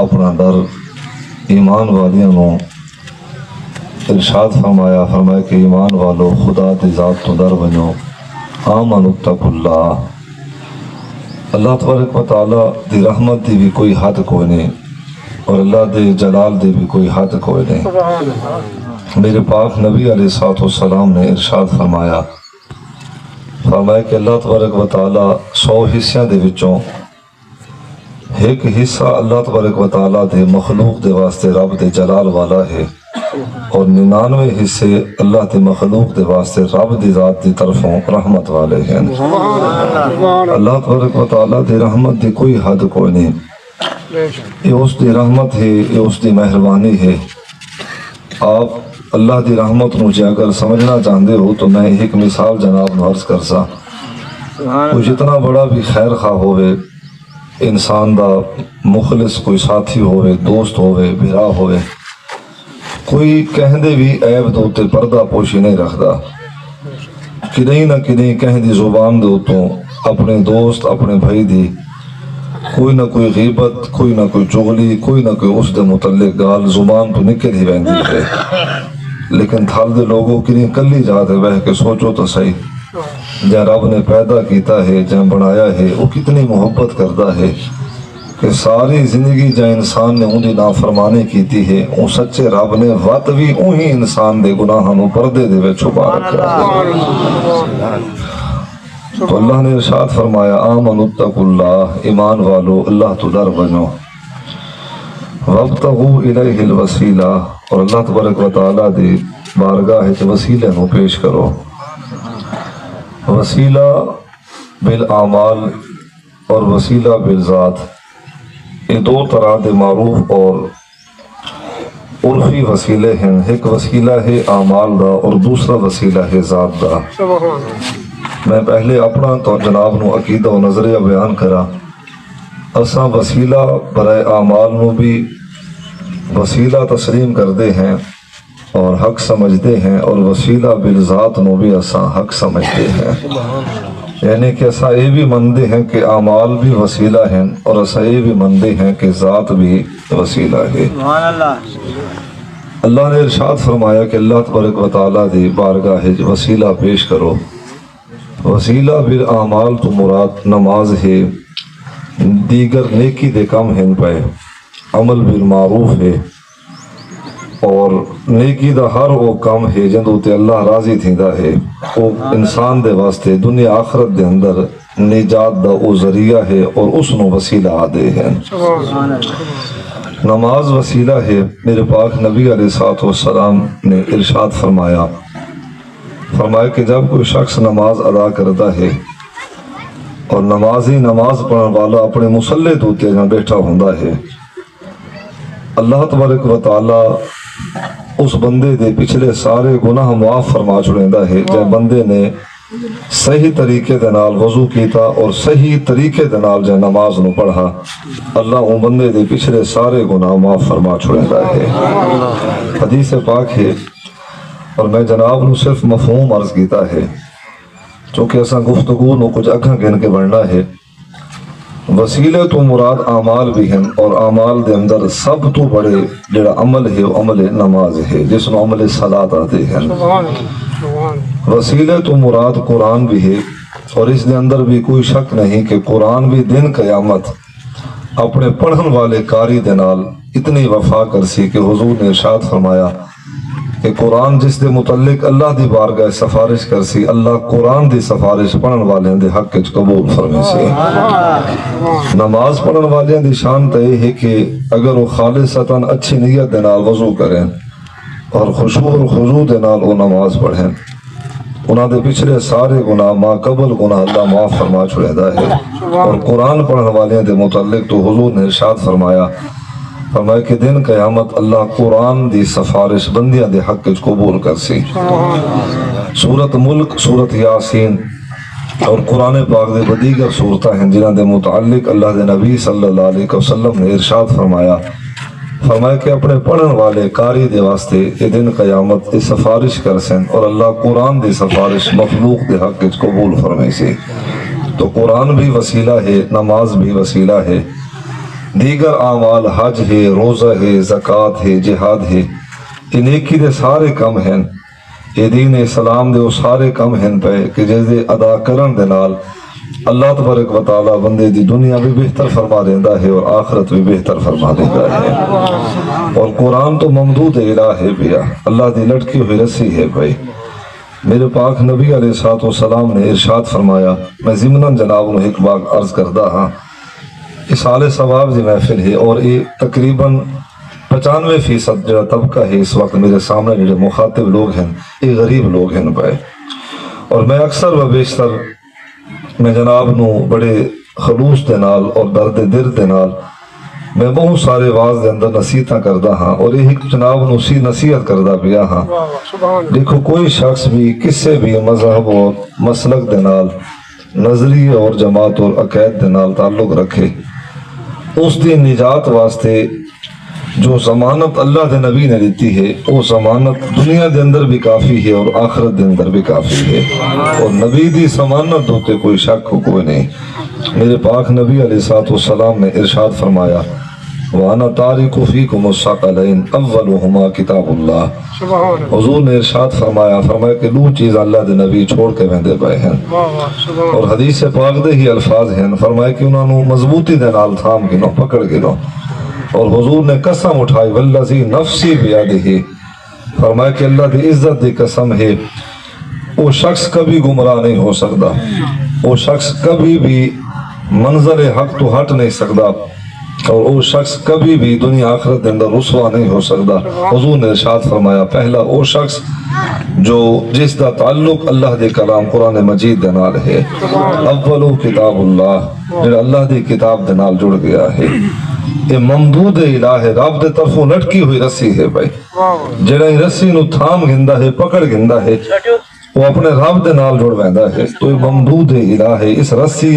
اپنا ڈر ایمان والیاں نو ارشاد فرمایا کہ ایمان والو خدا دی ذات تو ڈر بنو، آمنوا اتقوا اللہ۔ اللہ تبارک و تعالیٰ دی رحمت دی بھی کوئی حد کوئی نہیں، اور اللہ دے جلال دی بھی کوئی حد کوئی نہیں۔ میرے پاک نبی علیہ الصلوۃ والسلام نے ارشاد فرمایا کہ اللہ تبارک و تعالیٰ 100 حصوں دے وچوں ایک حصہ اللہ تبارک و تعالیٰ دے مخلوق دے واسطے رب دے جلال والا ہے، اور 99 حصے اللہ دی مخلوق دے واسطے رب دی ذات دی طرفوں رحمت والے ہیں۔ اللہ تبارک و تعالیٰ دی رحمت دی کوئی حد کوئی نہیں، یہ اس دی رحمت ہے، یہ اس دی مہربانی ہے۔ آپ اللہ دی رحمت مجھے اگر سمجھنا چاہتے ہو تو میں ایک مثال جناب نو عرض کرسا۔ کوئی جتنا بڑا بھی خیر خواہ ہوئے، انسان دا مخلص کوئی ساتھی ہوئے، دوست ہوئے، بھرا ہوئے، کوئی کہندے بھی عیب دوتے پردہ پوشی نہیں رکھدا، کدیں نہ کدیں کہندی زبان دوتوں اپنے دوست اپنے بھائی دی کوئی نہ کوئی غیبت، کوئی نہ کوئی چغلی، کوئی نہ کوئی اس دے متعلق گال زبان تو نکل ہی ویندی ہے۔ لیکن تھال دے لوگوں کدیں کلی جاتے بہ کے سوچو تو صحیح، جہاں رب نے پیدا کیتا ہے، جہاں بنایا ہے، وہ کتنی محبت کرتا ہے کہ ساری زندگی جہاں انسان نے اندھی نافرمانی کیتی ہے، ان سچے رب نے وقت بھی انہی انسان دے گناہاں نو پردے دے وچ چھپا رکھا ہے۔ تو اللہ نے ارشاد فرمایا آمنوا اتقوا اللہ، ایمان والو اللہ تو ڈر بنو، وابتغوا الیہ الوسیلہ، اور اللہ تبارک و تعالیٰ دی بارگاہ وچ وسیلے نو پیش کرو۔ وسیلہ بالاعمال اور وسیلہ بالذات، یہ دو طرح دے معروف اور عرفی وسیلے ہیں۔ ایک وسیلہ ہے اعمال دا اور دوسرا وسیلہ ہے ذات دا۔ میں پہلے اپنا تو جناب نو عقیدہ و نظریہ بیان کرا۔ اساں وسیلہ برائے اعمال نو بھی وسیلہ تسلیم کردے ہیں اور حق سمجھتے ہیں، اور وسیلہ بالذات نو بھی اساں حق سمجھتے ہیں، یعنی کہ اساں یہ بھی مندے ہیں کہ اعمال بھی وسیلہ ہیں، اور اساں یہ بھی مندے ہیں کہ ذات بھی وسیلہ ہے۔ اللہ نے ارشاد فرمایا کہ اللہ تبارک و تعالیٰ دی بارگاہ وسیلہ پیش کرو۔ وسیلہ بالاعمال تو مراد نماز ہے، دیگر نیکی دے کم ہیں پہ، عمل بالمعروف ہے، اور نیکی دا ہر وہ کام ہے جندو تے اللہ راضی تھیندا ہے، وہ انسان دے واسطے دنیا آخرت دے اندر نجات دا وہ ذریعہ ہے، اور اس نو وسیلہ آدھے ہیں۔ نماز وسیلہ ہے۔ میرے پاک نبی علیہ الصلوۃ والسلام نے ارشاد فرمایا کہ جب کوئی شخص نماز ادا کرتا ہے اور نمازی نماز پڑھنے والا اپنے مصلے دوتے جہاں بیٹھا ہوندہ ہے، اللہ تبارک و تعالیٰ اس بندے دے پچھلے سارے گناہ معاف فرما چھڑیندہ ہے۔ جب بندے نے صحیح طریقے دے نال وضو کیتا اور صحیح طریقے دے نال جب نماز نو پڑھا، اللہ ان بندے دے پچھلے سارے گناہ معاف فرما چھڑیندہ ہے۔ حدیث پاک ہے، اور میں جناب نو صرف مفہوم عرض کیتا ہے چونکہ ایسا گفتگو نو کچھ اکھاں گن کے بڑھنا ہے۔ وسیلے تو مراد اعمال بھی ہیں، اور اعمال دے اندر سب تو بڑے جڑا عمل ہے وہ عمل نماز ہے، جس نو عمل صلاۃ آتے ہیں۔ وسیلے تو مراد قرآن بھی ہے، اور اس دے اندر بھی کوئی شک نہیں کہ قرآن بھی دن قیامت اپنے پڑھن والے قاری دے نال اتنی وفا کرسی کہ حضور نے ارشاد فرمایا کہ قرآن جس دے متعلق اللہ دی بارگاہ سفارش کرسی، اللہ قرآن دی سفارش پڑھن والے دے حق وچ قبول فرمے سے۔ نماز پڑھن والے دی شان تے ہے کہ اگر وہ خالصتاً اچھی نیت دے نال وضو کریں اور خشوع اور خضوع دے نال وہ نماز پڑھیں، انہاں دے پچھلے سارے گناہ ما قبل گناہ اللہ معاف فرما چھڑیندہ ہے۔ اور قرآن پڑھن والے دے متعلق تو حضور نے ارشاد فرمایا کہ دن قیامت اللہ قرآن دی سفارش بندیاں دے حق وچ قبول کرسی۔ سورت ملک، سورت یاسین اور قرآن پاک دے دیگر صورتاں ہیں جنہاں دے متعلق اللہ دے نبی صلی اللہ علیہ وسلم نے ارشاد فرمایا کہ اپنے پڑھن والے قاری دے واسطے یہ دن قیامت یہ سفارش کرسن، اور اللہ قرآن دی سفارش مخلوق دے حق وچ قبول فرمائے سے۔ تو قرآن بھی وسیلہ ہے، نماز بھی وسیلہ ہے، دیگر اعمال حج ہے، روزہ ہے، زکوٰۃ ہے، جہاد ہے، یہ نیکی دے سارے کم ہیں، یہ دین اسلام دے وہ سارے کم ہیں پہ کہ جیسے ادا کرن دے نال اللہ تبارک و تعالیٰ بندے دی دنیا بھی بہتر فرما دیندہ ہے اور آخرت بھی بہتر فرما دیندہ ہے۔ اور قرآن تو ممدود الہ ہے بیا، اللہ دی لٹکی ہوئی رسی ہے بھائی۔ میرے پاک نبی علیہ السلام نے ارشاد فرمایا، میں ضمناً جناب نے ایک بار عرض کردہ ہاں، اس سال ثواب دی محفل ہے اور یہ تقریباً 95% جو طبقہ ہے اس وقت میرے سامنے جو مخاطب لوگ ہیں یہ غریب لوگ ہیں بھائی۔ اور میں اکثر و بیشتر میں جناب نو بڑے خلوص دے نال اور درد دل دے نال میں بہت سارے واز دے اندر نصیحتاں کردہ ہاں اور یہی جناب نو سی نصیحت کردہ پیا ہاں۔ دیکھو کوئی شخص بھی کسے بھی مذہب اور مسلک دے نال نظریہ اور جماعت اور عقائد دے نال تعلق رکھے، اس دی نجات واسطے جو ضمانت اللہ دے نبی نے دیتی ہے وہ ضمانت دنیا دے اندر بھی کافی ہے اور آخرت دے اندر بھی کافی ہے، اور نبی دی ضمانت ہوتے کوئی شک ہو کوئی نہیں۔ میرے پاک نبی علیہ السلام نے ارشاد فرمایا، وَأَنَا تَارِكُ فِيكُمُ الثَّقَلَيْنِ أَوَّلُهُمَا کتاب اللہ۔ حضور نے ارشاد فرمایا کہ دو چیز اللہ دے نبی چھوڑ کے ویندے پئے ہیں، اور حدیث پاک دے ہی الفاظ ہیں، فرمایا کہ انہوں نے مضبوطی دے نال تھام گنو، پکڑ گنو، اور حضور نے قسم اٹھائی، والذی نفسی بیدہ، فرمایا کہ اللہ دی عزت دی قسم ہے وہ شخص کبھی گمراہ نہیں ہو سکتا، وہ شخص کبھی بھی منظر حق تو ہٹ نہیں سکتا، اور وہ شخص کبھی بھی دنیا آخرت دے اندر رسوا نہیں ہو سکتا۔ حضور نے ارشاد فرمایا، پہلا وہ شخص جو جس دا تعلق اللہ دے کلام قرآن مجید دے نال ہے، اولو کتاب اللہ، جو اللہ دی کتاب دے نال جڑ گیا ہے، یہ ممدود الہ ہے، رب دے طرفوں لٹکی ہوئی رسی ہے بھائی، جڑا ہی رسی نو تھام گھندا ہے، پکڑ گھندا ہے، وہ اپنے رب دے نال جڑ ویندا ہے۔ تو یہ ممدود الہ ہے، اس رسی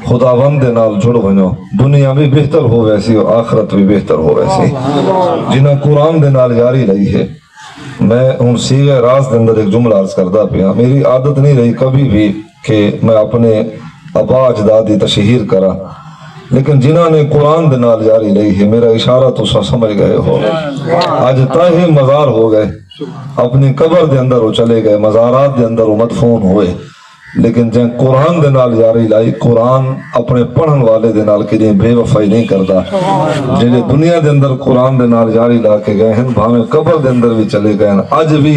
خداوند دے نال جڑ ونجو، دنیا بھی بہتر ہو ویسی اور آخرت بھی بہتر ہو ویسی۔ جنہاں قرآن دے نال یاری لئی ہے، میں ہن سیغہ راز دے اندر ایک جملہ عرض کردہ پیا، میری عادت نہیں رہی کبھی بھی کہ میں اپنے آبا اجداد دی تشہیر کرا، لیکن جنہاں نے قرآن دے نال یاری لئی ہے، میرا اشارہ تو سمجھ گئے ہو، آج تاہی مزار ہو گئے، اپنی قبر دے اندر وہ چلے گئے، مزارات دے اندر وہ مدفون ہوئے، لیکن جن قرآن دے نال یاری لائی، قرآن اپنے پڑھن والے دے نال کدی بے وفائی نہیں کردا، جنہیں دنیا دے اندر قرآن دے نال یاری لا کے گئے ہیں، بھاویں قبر دے اندر بھی چلے گئے ہیں، اج بھی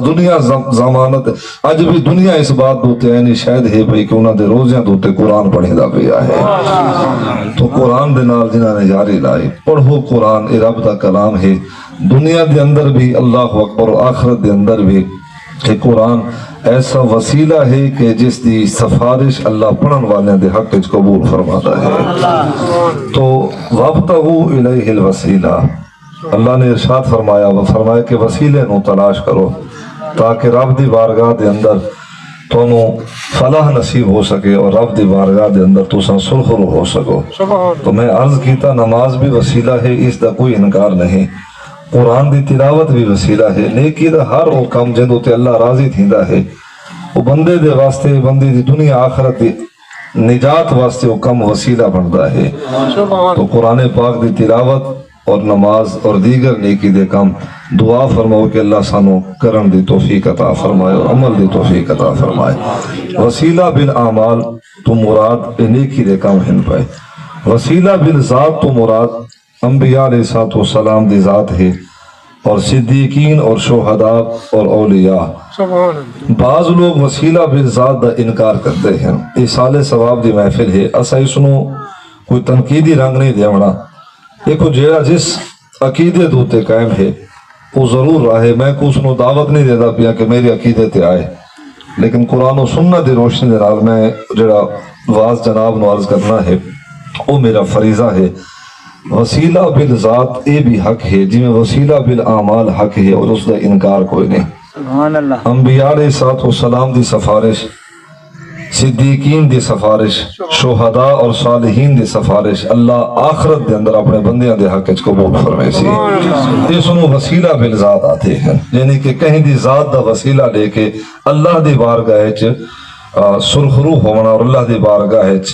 دنیا ضمانت، اج بھی دنیا اس بات دوتے ہیں نہیں شاید ہے بھئی کہ انہاں دے روزیاں دوتے قرآن پڑھے دا پیا ہے۔ تو قرآن دے نال جنہاں نے یاری لائی، پڑھو قرآن، اے رب دا کلام ہے، دنیا دے اندر بھی اللہ اکبر، آخرت دے اندر بھی کہ قرآن ایسا وسیلہ ہے کہ جس دی سفارش اللہ پڑھن والے دے حق وچ قبول فرماتا ہے۔ تو وابتغوا الیہ الوسیلہ، اللہ نے ارشاد فرمایا، وہ فرمایا کہ وسیلے نو تلاش کرو تاکہ رب دی بارگاہ دے اندر تونوں فلاح نصیب ہو سکے اور رب دی بارگاہ دے اندر تساں سرخرو ہو سکو۔ تو میں عرض کیتا نماز بھی وسیلہ ہے، اس دا کوئی انکار نہیں، قرآن دی تلاوت بھی وسیلہ ہے، نیکی دا ہر وہ کم جندو تے اللہ راضی تھیندا ہے وہ بندے دے واسطے، بندے دی دنیا آخرت دی نجات واسطے وہ کم وسیلہ بنتا ہے۔ تو قرآن پاک دی تلاوت اور نماز اور دیگر نیکی دے کم دعا فرماؤ کہ اللہ سانو کرن دی توفیق عطا فرمائے اور عمل دی توفیق عطا فرمائے۔ وسیلہ بالاعمال تو مراد نیکی دے کم ہن پائے، وسیلہ بالذات تو مراد انبیاء علیہ السلام دی ذات ہے، اور صدیقین اور شہداء اور اولیاء۔ بعض لوگ وسیلہ بالذات دا انکار کرتے ہیں، ایصال ثواب دی محفل ہے، اسا اس نو کوئی تنقیدی رنگ نہیں دیونا، ایک جیڑا جس عقیدے دوتے قائم ہے وہ ضرور رہے، میں کو اس نو دعوت نہیں دیتا پیا کہ میری عقیدے تے آئے، لیکن قرآن و سنت دی روشنی دے نال میں جڑا واز جناب نو عرض کرنا ہے وہ میرا فریضہ ہے۔ وسیلہ بالذات اے بھی حق ہے جی میں وسیلہ بالاعمال حق ہے، اور اس دا انکار کوئی نہیں۔ سبحان اللہ۔ انبیاء علیہ السلام دی سفارش، صدیقین دی سفارش، شہداء اور صالحین دی سفارش اللہ آخرت دے اندر اپنے بندیاں دے حق وچ قبول فرمائے سی۔ اس نو وسیلہ بالذات آتے ہیں، یعنی کہ کہیں دی ذات دا وسیلہ لے کے اللہ دی بارگاہ وچ سرخرو ہونا اور اللہ دی بارگاہ وچ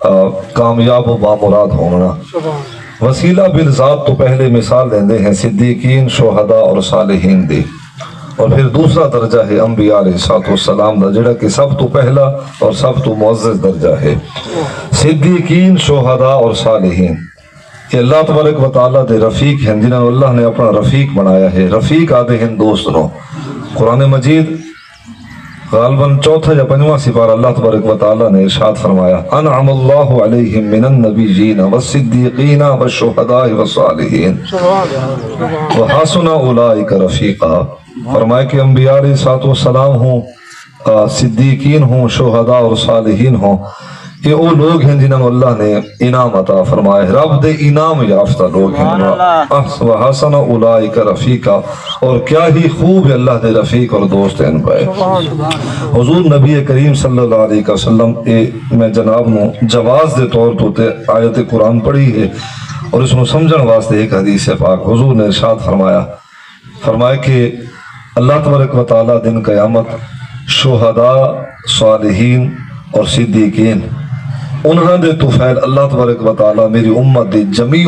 کامیاب و بامراد ہونا۔ وسیلہ بالذات تو پہلے مثال دیندے ہیں صدیقین، شہداء اور صالحین دی، اور پھر دوسرا درجہ ہے انبیاء علیہ السلام دا، جڑا کہ سب تو پہلا اور سب تو معزز درجہ ہے۔ صدیقین، شہداء اور صالحین یہ اللہ تبارک و تعالیٰ دے رفیق ہیں، جنہوں اللہ نے اپنا رفیق بنایا ہے۔ رفیق آدھے ہیں دوست نو۔ قرآن مجید غالباً چوتھا یا پنجواں سپارہ اللہ تبارک و تعالیٰ نے ارشاد فرمایا انعم اللہ علیہم من النبیین والصدیقین والشہداء والصالحین وحسن اولئک رفیقا۔ فرمایا کہ انبیاء علیہ السلام ہوں، صدیقین ہوں، شہداء اور صالحین ہوں، یہ وہ لوگ ہیں جنہوں اللہ نے انعام عطا فرمائے، رب دے انعام یافتہ لوگ ہیں۔ وحسن اولئک رفیقا، اور کیا ہی خوب ہے اللہ دے رفیق اور دوست ہیں پائے۔ حضور نبی کریم صلی اللہ علیہ وسلم میں جناب نو جواز دے طور پر آیت قرآن پڑھی ہے، اور اس کو سمجھن واسطے ایک حدیث پاک حضور نے ارشاد فرمایا کہ اللہ تبارک و تعالیٰ دن قیامت شہداء، صالحین اور صدیقین انہاں دے توفیل اللہ تبارک و تعالیٰ میری امت دی جمی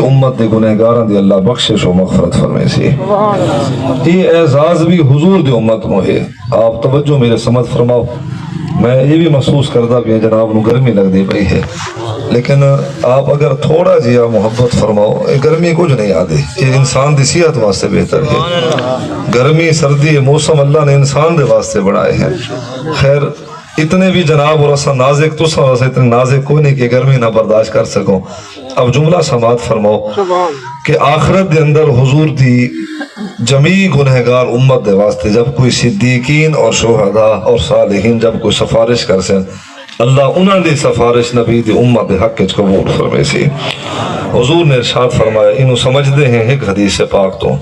امت دے گنہگاراں دی اللہ بخشش و مغفرت فرمائے سی۔ یہ اعزاز بھی حضور دی امت میں ہے۔ آپ توجہ میرے سمجھ فرماؤ، میں یہ بھی محسوس کرتا بھی جناب نو گرمی لگ دی پئی ہے، لیکن آپ اگر تھوڑا جیا محبت فرماؤ، گرمی کچھ نہیں آدھی، یہ انسان دی صحت واسطے بہتر ہے۔ گرمی سردی موسم اللہ نے انسان دے واسطے بنائے ہیں۔ خیر اتنے بھی جناب اور اسا نازک تو سا اتنے نازک کوئی نہیں کہ گرمی نہ برداشت کر سکوں۔ اب جملہ سماعت فرماؤ کہ آخرت دے اندر حضور دی جمی گنہگار امت دے واسطے جب کوئی صدیقین اور شہداء اور صالحین جب کوئی سفارش کر سن، اللہ انہاں دی سفارش نبی دی امت دے حق وچ قبول فرمائے سی۔ حضور نے ارشاد فرمایا، انہوں سمجھدے ہیں ایک حدیث پاک تو